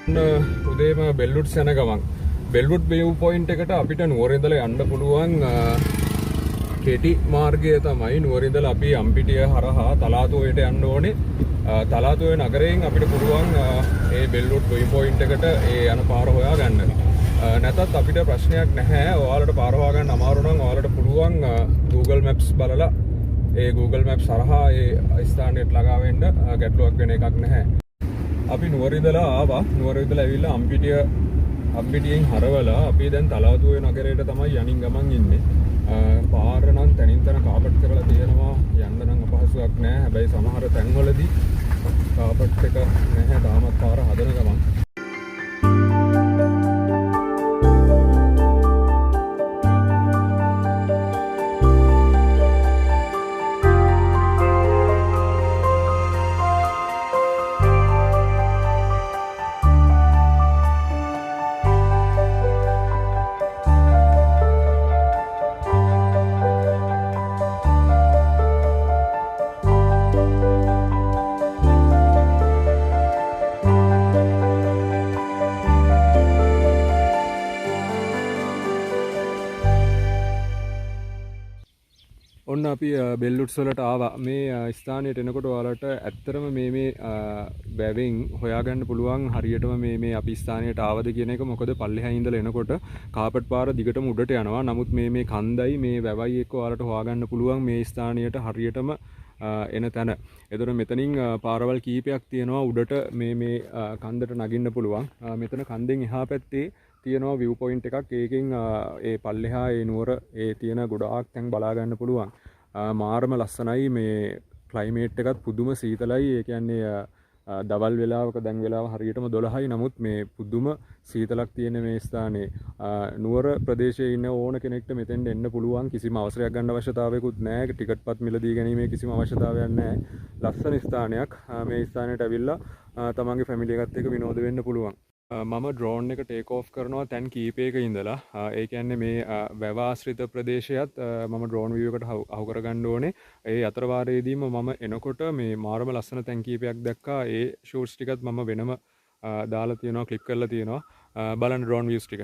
උදේම බෙල්ලුට් යන ගමන් බෙල්ලුට් wave point එකට අපිට නුවර ඉඳලා යන්න පුළුවන් කෙටි මාර්ගය තමයි නුවර ඉඳලා අපි අම්පිටිය හරහා තලාතුවට යන්න ඕනේ. තලාතුවේ නගරයෙන් අපිට පුළුවන් ඒ බෙල්ලුට් වේව් පොයින්ට් එකට ඒ යන පාර හොයා ගන්න. නැතත් අපිට ප්‍රශ්නයක් නැහැ. ඔයාලට පාර හොයා ගන්න අමාරු නම් ඔයාලට පුළුවන් Google Maps බලලා ඒ Google Maps හරහා ඒ ස්ථානයට ළඟා වෙන්න ගැටලුවක් වෙන එකක් නැහැ. අපි නුවර ඉඳලා ආවා. නුවර ඉඳලා ඇවිල්ලා අම්පිටියෙන් හරවලා අපි දැන් තලාතුවේ නගරයට තමයි යනින් ගමන් ඉන්නේ. පාර නම් තනින් තන කාපට් කරලා තියෙනවා. යන්න නම් අපහසුයක් නැහැ. හැබැයි සමහර තැන්වලදී කාපට් එක නැහැ. තාමත් පාර හදන ගමන්. ඔන්න අපි බෙල්ලුට්ස් වලට ආවා. මේ ස්ථානයට එනකොට ඔයාලට ඇත්තටම මේ බැවෙන් හොයාගන්න පුළුවන් හරියටම මේ අපි ස්ථානයට ආවද කියන එක. මොකද පල්ලෙහා ඉඳලා එනකොට කාපට් පාර දිගටම උඩට යනවා. නමුත් මේ කන්දයි මේ වැවයි එක්ක ඔයාලට හොයාගන්න පුළුවන් මේ ස්ථානයට හරියටම එන තැන. එතකොට මෙතනින් පාරවල් කීපයක් තියෙනවා උඩට මේ කන්දට නගින්න පුළුවන්. මෙතන කන්දෙන් එහා පැත්තේ තියෙනවා view point එකක්. ඒකෙන් ඒ පල්ලෙහා ඒ නුවර ඒ තියෙන ගොඩාක් තැන් බලා ගන්න පුළුවන්. මාරම ලස්සනයි. මේ ක්ලයිමේට් එකත් පුදුම සීතලයි. ඒ කියන්නේ දවල් වෙලාවක දැන් වෙලාව හරියටම 12යි. නමුත් මේ පුදුම සීතලක් තියෙන මේ ස්ථානයේ නුවර ප්‍රදේශයේ ඉන්න ඕන කෙනෙක්ට මෙතෙන්ට එන්න පුළුවන්. කිසිම අවසරයක් ගන්න අවශ්‍යතාවයකුත් නැහැ. ටිකට්පත් මිලදී ගැනීමේ කිසිම අවශ්‍යතාවයක් නැහැ. ලස්සන ස්ථානයක්. මේ ස්ථානයට ඇවිල්ලා තමන්ගේ ෆැමිලි එකත් එක්ක විනෝද වෙන්න පුළුවන්. මම ඩ්‍රෝන් එක ටේක් ඕෆ් කරනවා තැන් කීපයක ඉඳලා. ඒ කියන්නේ මේ වැව ආශ්‍රිත ප්‍රදේශයත් මම ඩ්‍රෝන් view එකට අහු කරගන්න ඕනේ. ඒ අතරවාරයේදීම මම එනකොට මේ මාරම ලස්සන තැන් කීපයක් දැක්කා. ඒ ෂූට්ස් ටිකත් මම වෙනම දාලා තියෙනවා, ක්ලිප් කරලා තියෙනවා. බලන්න ඩ්‍රෝන් views ටික.